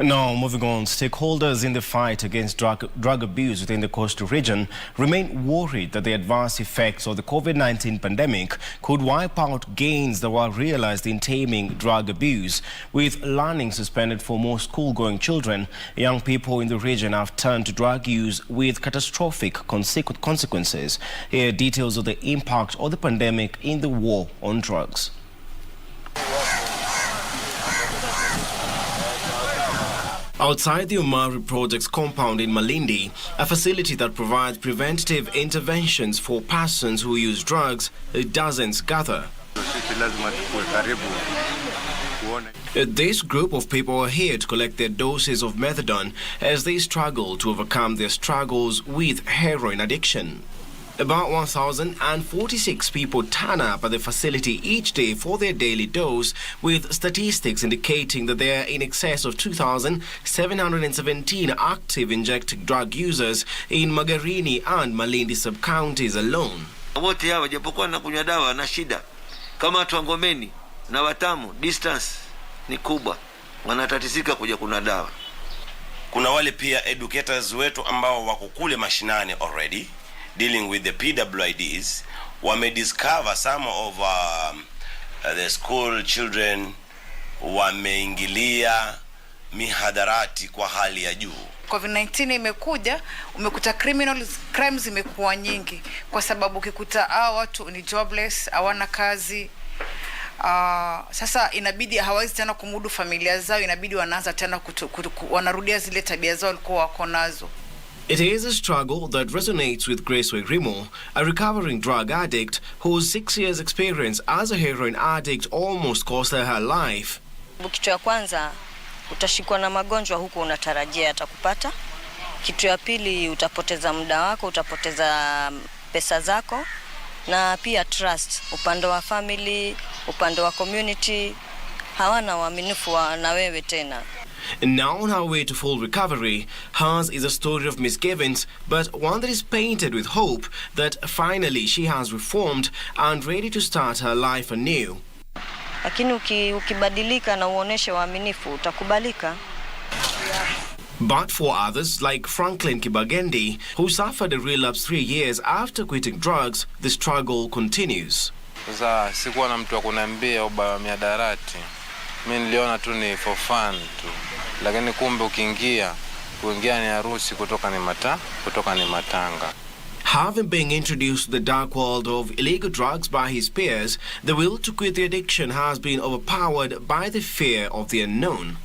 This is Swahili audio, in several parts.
Now, moving on, stakeholders in the fight against drug abuse within the coastal region remain worried that the adverse effects of the Covid-19 pandemic could wipe out gains that were realized in taming drug abuse. With learning suspended for most school-going children, young people in the region have turned to drug use with catastrophic consequences. Here are details of the impact of the pandemic in the war on drugs. Outside the Omari Project's compound in Malindi, a facility that provides preventative interventions for persons who use drugs, dozens gather. This group of people are here to collect their doses of methadone as they struggle to overcome their struggles with heroin addiction. About 1,046 people turn up at the facility each day for their daily dose, with statistics indicating that there are in excess of 2,717 active injecting drug users in Magarini and Malindi sub-counties alone. Wote hawa japokuwa na kunywa dawa na shida kama watu wa Ngomeni na Watamu, distance ni kubwa, wanatatisika kuja kuna dawa. Kuna wale pia educators wetu ambao wako kule mashinani already dealing with the PWIDs, discover some of the school children wameingilia mihadarati kwa hali ya juu. Covid-19 imekuja, umekuta crimes zimekuwa nyingi kwa sababu ukikuta hao watu ni jobless, hawana kazi. Sasa inabidi hawezi tena kumudu familia zao, inabidi wanaanza tena wanarudia zile tabia zao walikuwa wako nazo. It is a struggle that resonates with Grace Wegrimo, a recovering drug addict whose 6 years experience as a heroin addict almost cost her life. Kitu ya kwanza, utashikwa na magonjwa huko unatarajia atakupata. Kitu ya pili, utapoteza muda wako, utapoteza pesa zako, na pia trust, upande wa family, upande wa community, hawana uaminifu na wewe tena. Now on her way to full recovery, hers is a story of misgivings, but one that is painted with hope that finally she has reformed and ready to start her life anew. Lakini ukibadilika na uoneshe uaminifu, utakubalika. But for others, like Franklin Kibagendi, who suffered a relapse 3 years after quitting drugs, the struggle continues. Sasa sikuwa na mtu wa kuniambia ubaya miadarati. Mimi niliona tu ni for fun tu. Lakini kumbe kuingia ni harusi, kutoka ni matanga. Having been introduced to the dark world of illegal drugs by his peers, the will to quit the addiction has been overpowered by the fear of the unknown.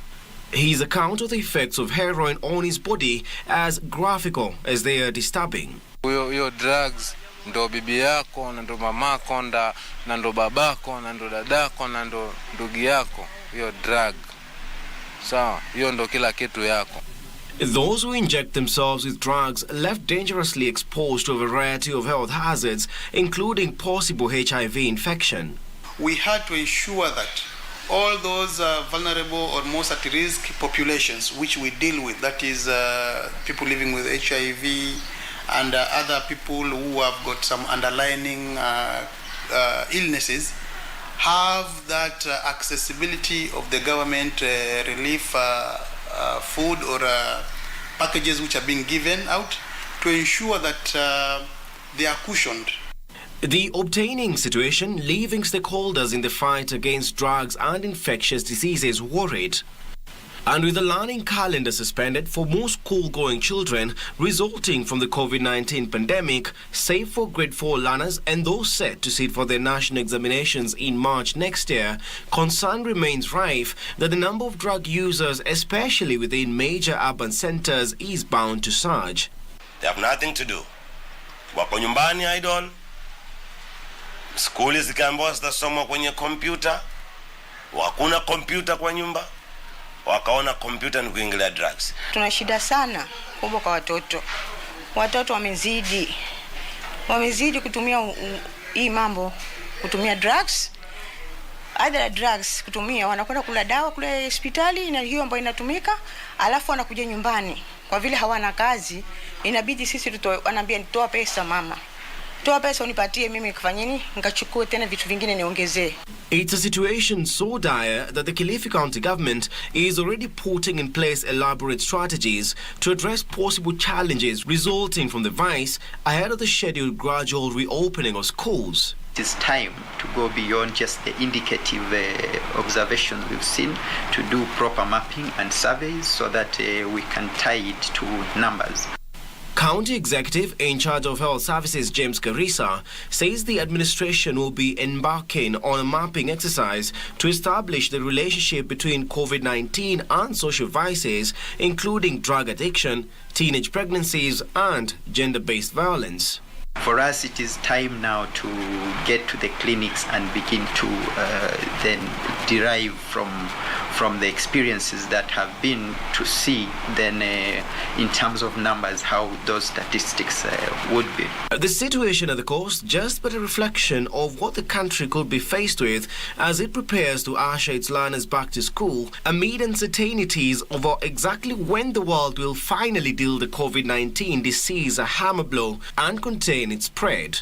His account of the effects of heroin on his body as graphical as they are disturbing. Yo drugs ndo bibi yako, na ndo mamako, na ndo babako, na ndo dadako, na ndo ndugu yako. Yo drug. Sawa, hiyo ndo kila kitu yako. Those who inject themselves with drugs left dangerously exposed to a variety of health hazards, including possible HIV infection. We had to ensure that all those vulnerable or most at risk populations which we deal with, that is people living with HIV and other people who have got some underlying illnesses, have that accessibility of the government relief food or packages which are being given out to ensure that they are cushioned. The obtaining situation leaving stakeholders in the fight against drugs and infectious diseases worried. And with the learning calendar suspended for most school-going children resulting from the Covid-19 pandemic, save for grade 4 learners and those set to sit for their national examinations in March next year, concern remains rife that the number of drug users, especially within major urban centers, is bound to surge. They have nothing to do. Wako nyumbani idol. Skuli zikaambiwa zitasomwa kwenye kompyuta. Hakuna kompyuta kwa nyumba. Wakaona kompyuta ni kuingilia drugs. Tuna shida sana kubwa kwa watoto. Watoto wamezidi kutumia hii mambo, kutumia drugs. Other drugs kutumia, wanakwenda kula dawa kule hospitali na hiyo ambayo inatumika, alafu wanakuja nyumbani. Kwa vile hawana kazi, inabidi sisi wanaambia nitoa pesa mama. toa pesa unipatie mimi kufanya nini, nikachukue tena vitu vingine niongezee. It's a situation so dire that the Kilifi County government is already putting in place elaborate strategies to address possible challenges resulting from the virus ahead of the scheduled gradual reopening of schools. It is time to go beyond just the indicative observations we've seen, to do proper mapping and surveys so that we can tie it to numbers. County Executive in charge of Health Services James Karisa says the administration will be embarking on a mapping exercise to establish the relationship between COVID-19 and social vices, including drug addiction, teenage pregnancies and gender-based violence. For us, it is time now to get to the clinics and begin to then derive from the experiences that have been, to see then in terms of numbers how those statistics would be. The situation at the coast just but a reflection of what the country could be faced with as it prepares to usher its learners back to school amid uncertainties over exactly when the world will finally deal the COVID-19 disease a hammer blow and contain its spread.